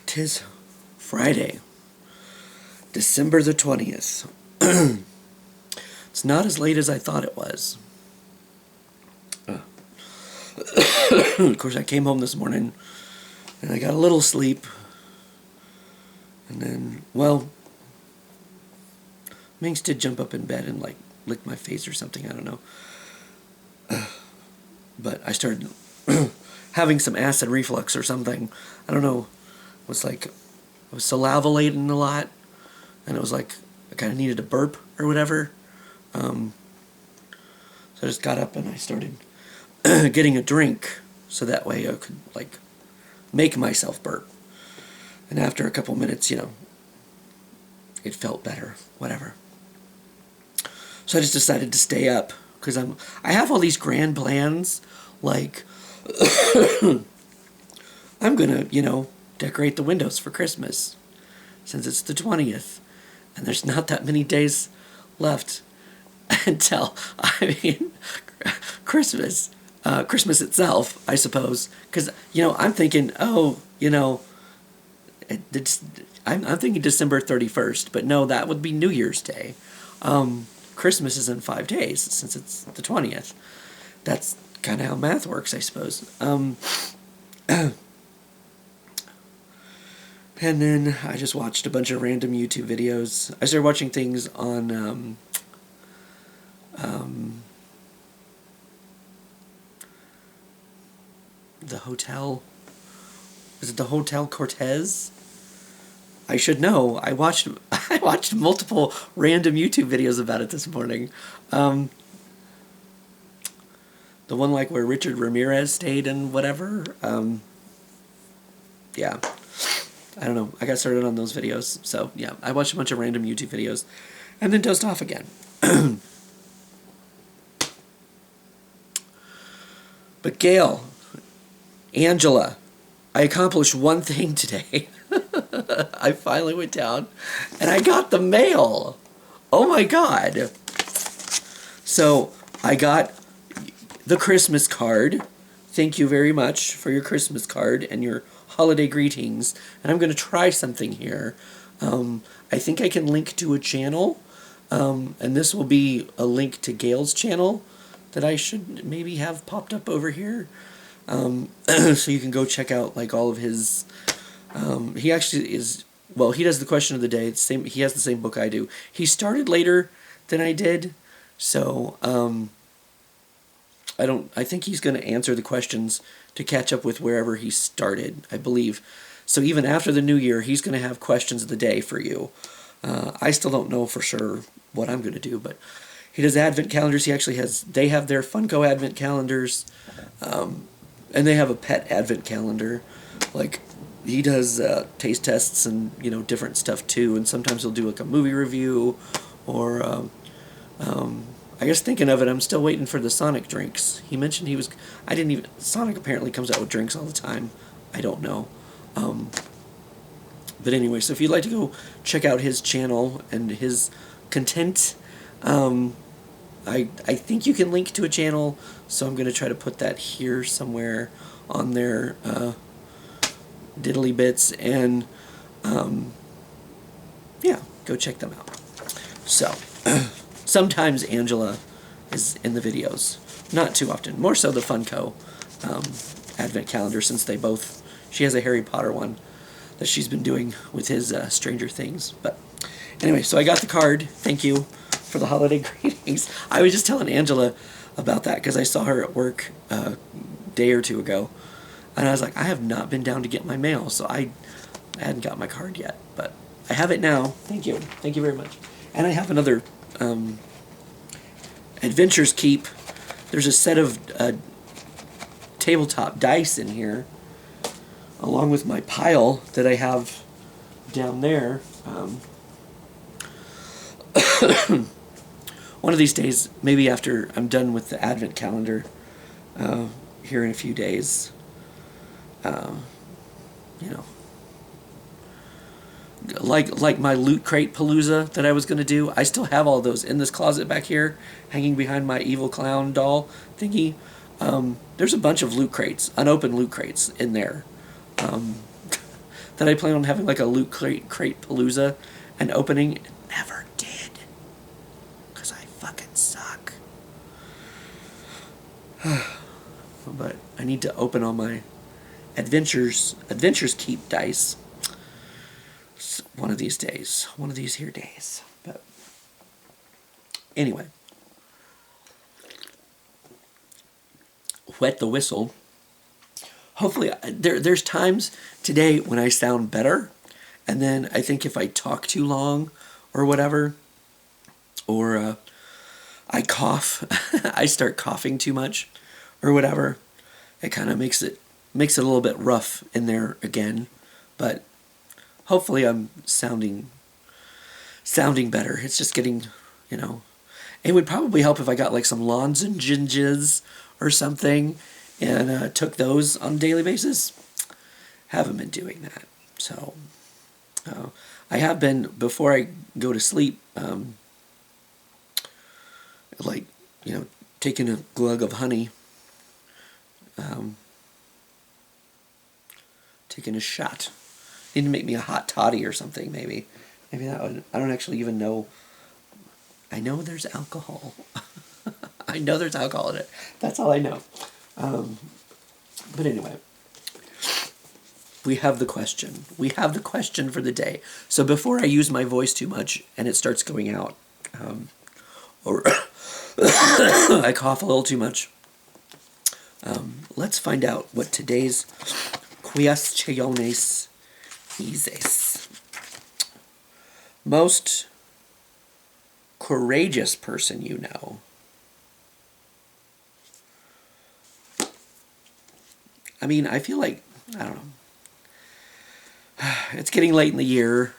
'Tis Friday, December the 20th. It's not as late as I thought it was. Of course, I came home this morning and I got a little sleep. And then, well, Minx did jump up in bed and, like, lick my face or something. I don't know. But I started having some acid reflux or something. I don't know. It was like, I was salivating a lot. And it was like, I kind of needed a burp or whatever. So I just got up and I started getting a drink. So that way I could, like, make myself burp. And after a couple minutes, it felt better. Whatever. So I just decided to stay up. Because I have all these grand plans. Like, I'm going to, decorate the windows for Christmas. Since it's the 20th. And there's not that many days left until, Christmas. Christmas itself, I suppose. Because, I'm thinking, I'm thinking December 31st. But no, that would be New Year's Day. Christmas is in 5 days, since it's the 20th. That's kind of how math works, I suppose. And then I just watched a bunch of random YouTube videos. I started watching things on the hotel. Is it the Hotel Cortez? I should know. I watched multiple random YouTube videos about it this morning. The one like where Richard Ramirez stayed and whatever. Yeah. I don't know. I got started on those videos. So, yeah. I watched a bunch of random YouTube videos. And then dozed off again. But Gail, Angela, I accomplished one thing today. I finally went down and I got the mail. Oh my God. So I got the Christmas card. Thank you very much for your Christmas card and your holiday greetings. And I'm going to try something here. I think I can link to a channel. And this will be a link to Gail's channel that I should maybe have popped up over here. So you can go check out like all of his... he actually is... Well, he does the question of the day. It's he has the same book I do. He started later than I did. So, I think he's going to answer the questions to catch up with wherever he started, I believe. So even after the new year, he's going to have questions of the day for you. I still don't know for sure what I'm going to do, but he does advent calendars. They have their Funko advent calendars, and they have a pet advent calendar. Like, he does taste tests and, different stuff too, and sometimes he'll do like a movie review, or, I guess thinking of it, I'm still waiting for the Sonic drinks. He mentioned Sonic apparently comes out with drinks all the time. I don't know. But anyway, so if you'd like to go check out his channel and his content, I think you can link to a channel, so I'm going to try to put that here somewhere on there, diddly bits, and, yeah, go check them out. So, sometimes Angela is in the videos. Not too often. More so the Funko advent calendar, since she has a Harry Potter one that she's been doing with his Stranger Things. But anyway, so I got the card. Thank you for the holiday greetings. I was just telling Angela about that because I saw her at work a day or two ago. And I was like, I have not been down to get my mail, so I hadn't got my card yet. But I have it now. Thank you. Thank you very much. And I have another Adventures Keep. There's a set of tabletop dice in here, along with my pile that I have down there. One of these days, maybe after I'm done with the advent calendar, here in a few days, like my Loot Crate Palooza that I was going to do, I still have all those in this closet back here, hanging behind my evil clown doll thingy. There's a bunch of loot crates, unopened loot crates in there. that I plan on having like a Loot Crate Palooza and opening. Never did. Because I fucking suck. But I need to open all my Adventures Keep dice one of these days. One of these here days. But anyway. Wet the whistle. Hopefully, there's times today when I sound better, and then I think if I talk too long or whatever, or I cough, I start coughing too much or whatever, it kind of makes it a little bit rough in there again. But hopefully I'm sounding better. It's just getting, it would probably help if I got like some lozenges or something and took those on a daily basis. Haven't been doing that. So I have been, before I go to sleep, taking a glug of honey, taking a shot. Need to make me a hot toddy or something, maybe. Maybe that would, I don't actually even know. I know there's alcohol. I know there's alcohol in it. That's all I know. But anyway, we have the question. We have the question for the day. So before I use my voice too much and it starts going out, or I cough a little too much, let's find out what today's cuestiones is. Most courageous person you know. I mean, I feel like, I don't know. It's getting late in the year.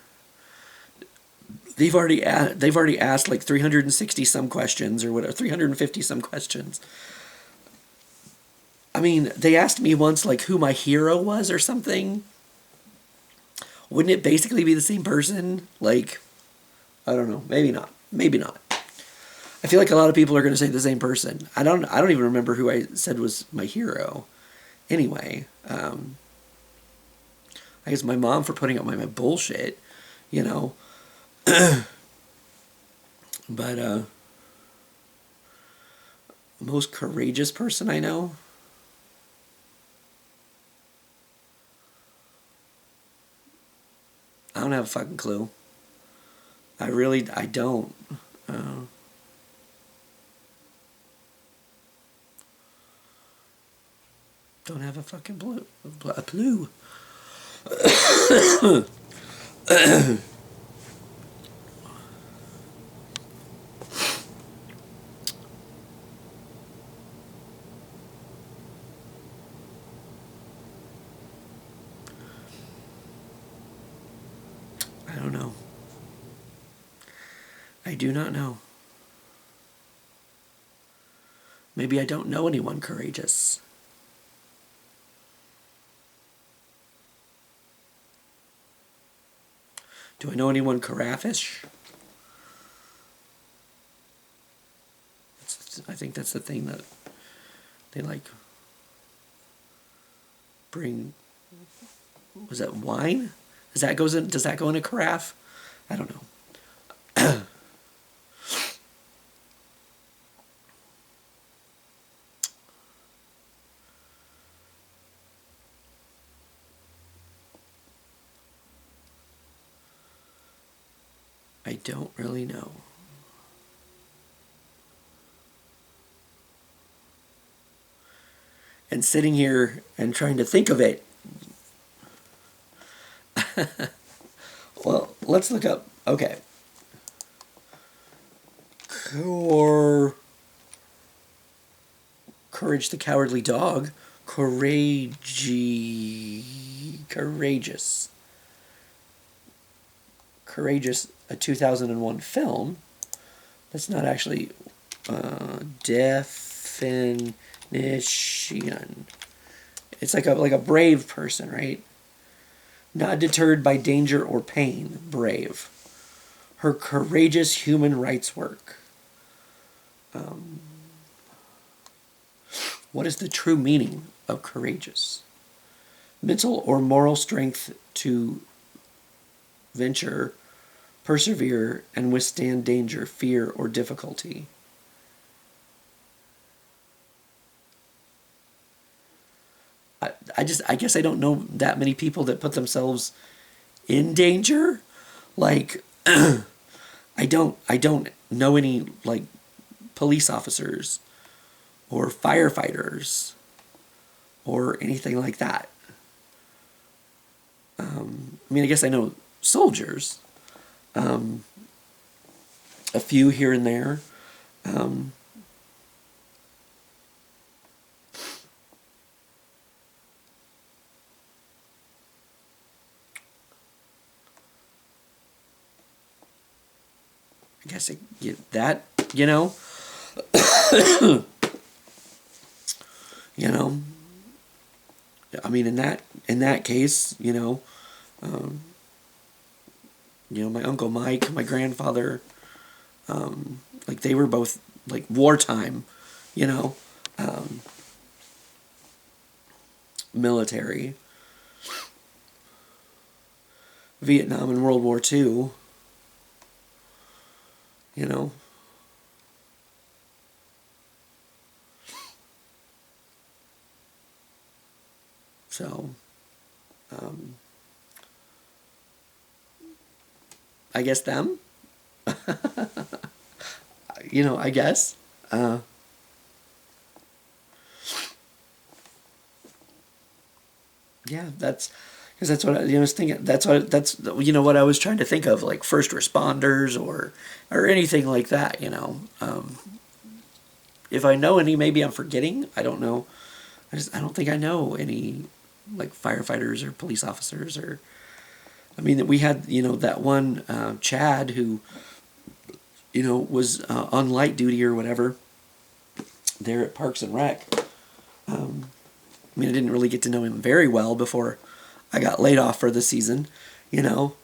They've already asked like 360 some questions or whatever, 350 some questions. I mean, they asked me once like who my hero was or something. Wouldn't it basically be the same person? Like, I don't know. Maybe not. Maybe not. I feel like a lot of people are going to say the same person. I don't even remember who I said was my hero. Anyway, I guess my mom for putting up my bullshit, But most courageous person I know. I don't have a fucking clue. I don't. Don't have a fucking clue. I don't know. I do not know. Maybe I don't know anyone courageous. Do I know anyone carafish? I think that's the thing that they like bring. Was that wine? Does that go in a carafe? I don't know. I don't really know. And sitting here and trying to think of it. Well, let's look up. Okay. Courage the Cowardly Dog. Courageous. Courageous, a 2001 film. That's not actually definition. It's like a brave person, right? Not deterred by danger or pain, brave. Her courageous human rights work. What is the true meaning of courageous? Mental or moral strength to venture, persevere, and withstand danger, fear, or difficulty. I guess I don't know that many people that put themselves in danger. Like, I don't know any, like, police officers or firefighters or anything like that. I mean, I guess I know soldiers, a few here and there. Um, I guess that, you know, you know. I mean, in that case, um, my uncle Mike, my grandfather, like they were both like wartime, you know, um, military, Vietnam and World War II, you know. So, um, I guess them, I guess. Uh, yeah, that's because that's what I was thinking. That's what I was trying to think of, like first responders or anything like that. If I know any, maybe I'm forgetting. I don't know. I don't think I know any like firefighters or police officers or. I mean, we had that one Chad who was on light duty or whatever there at Parks and Rec. I mean, I didn't really get to know him very well before I got laid off for the season, you know.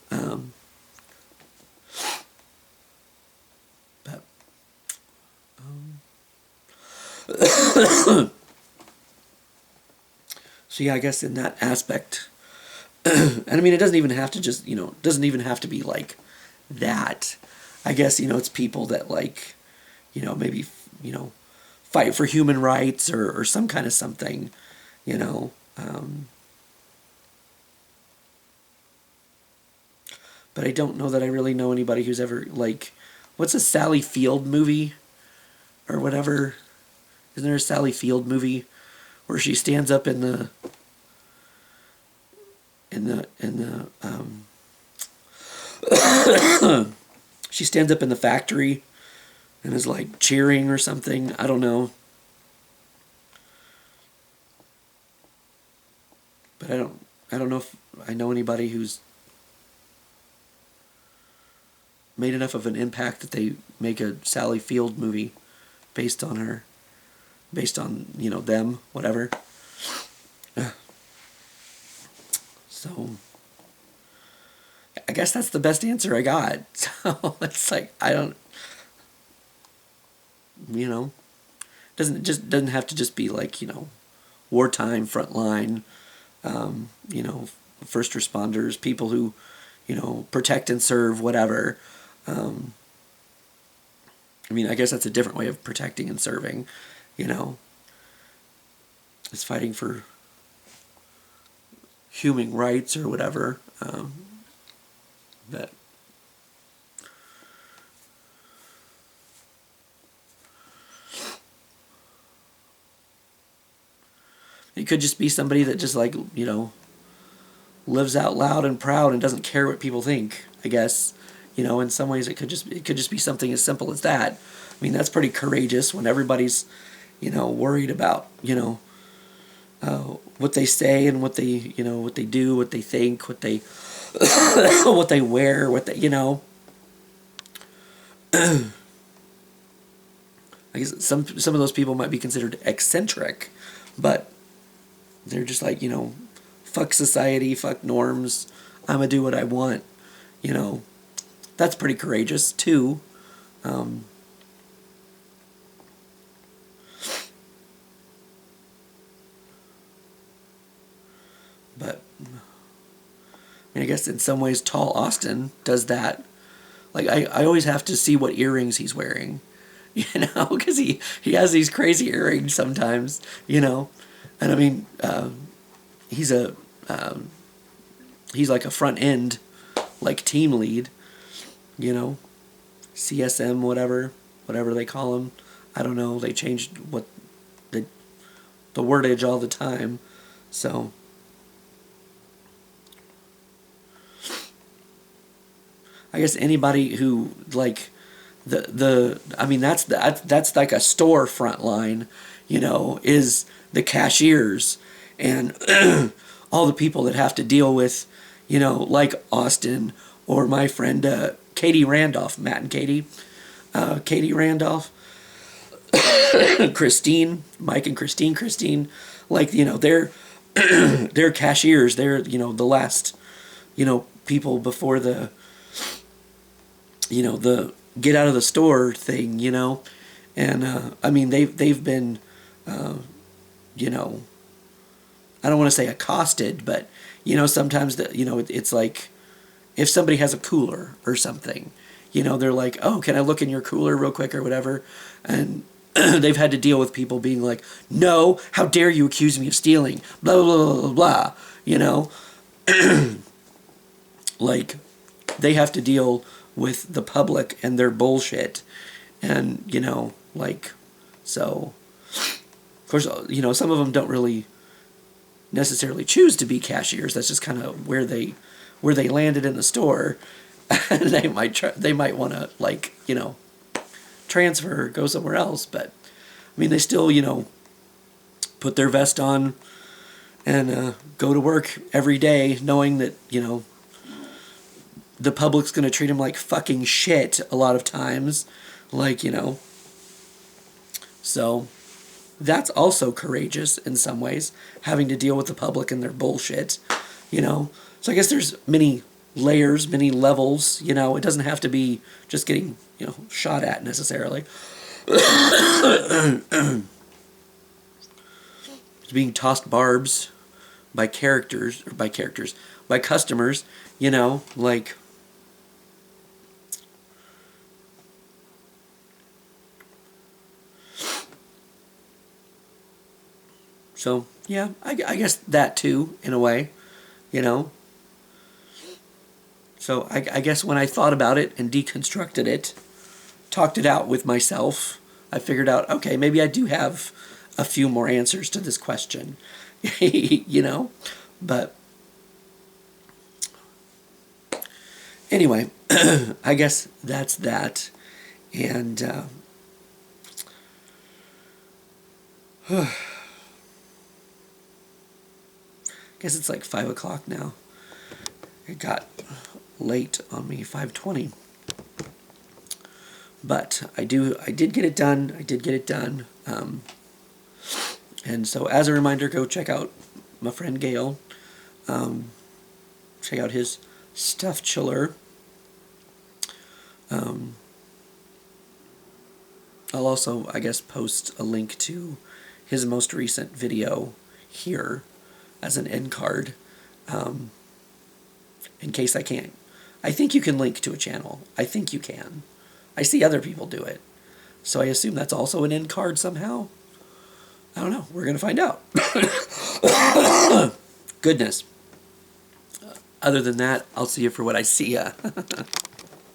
But so yeah, I guess in that aspect, and I mean, it doesn't even have to just doesn't even have to be like that. I guess it's people that like maybe fight for human rights or some kind of something, you know. But I don't know that I really know anybody who's ever like, what's a Sally Field movie or whatever? Isn't there a Sally Field movie where she stands up in the she stands up in the factory and is like cheering or something? I don't know. But I don't know if I know anybody who's made enough of an impact that they make a Sally Field movie based on her, based on them, whatever. So I guess that's the best answer I got. So it's like I don't, you know, doesn't have to just be like wartime frontline, you know, first responders, people who protect and serve, whatever. Um, I mean, I guess that's a different way of protecting and serving, you know. It's fighting for human rights or whatever. That it could just be somebody that just like lives out loud and proud and doesn't care what people think. I guess in some ways it could just be something as simple as that. I mean, that's pretty courageous when everybody's worried about what they say and what they do, what they think, what they what they wear, what they I guess some of those people might be considered eccentric, but they're just like fuck society, fuck norms. I'm gonna do what I want. You know, that's pretty courageous too. Um, but mean, I guess in some ways, tall Austin does that. Like, I always have to see what earrings he's wearing, you know, because he has these crazy earrings sometimes, you know. And I mean, he's a he's like a front end, like team lead, you know, CSM, whatever they call him. I don't know. They changed what the wordage all the time, so. I guess anybody who like I mean that's like a storefront line, you know, is the cashiers and all the people that have to deal with, you know, like Austin or my friend Katie Randolph, Matt and Katie Randolph, Christine, Mike and Christine, like, you know, they're cashiers, they're, you know, the last, you know, people before the, you know, the get out of the store thing, you know. And I mean, they've been, you know, I don't want to say accosted, but, you know, sometimes you know, it's like if somebody has a cooler or something, you know, they're like, oh, can I look in your cooler real quick or whatever, and they've had to deal with people being like, no, how dare you accuse me of stealing, blah blah blah blah blah, you know. Like, they have to deal with the public and their bullshit, and, you know, like, so, of course, you know, some of them don't really necessarily choose to be cashiers. That's just kind of where they landed in the store, and they might want to, like, you know, transfer or go somewhere else, but I mean, they still, you know, put their vest on and go to work every day knowing that, you know, the public's going to treat him like fucking shit a lot of times. Like, you know. So, that's also courageous in some ways, having to deal with the public and their bullshit, you know. So I guess there's many layers, many levels, you know. It doesn't have to be just getting, you know, shot at necessarily. It's being tossed barbs by customers, you know, like. So, yeah, I guess that too, in a way, you know. So, I guess when I thought about it and deconstructed it, talked it out with myself, I figured out, okay, maybe I do have a few more answers to this question, you know. But, anyway, I guess that's that. And, guess it's like 5 o'clock now. It got late on me, 5:20. But I did get it done. I did get it done. And so as a reminder, go check out my friend Gail. Check out his stuff chiller. I'll also, I guess, post a link to his most recent video here as an end card, in case I can't. I think you can link to a channel. I think you can. I see other people do it. So I assume that's also an end card somehow. I don't know. We're going to find out. Goodness. Other than that, I'll see you for what I see ya.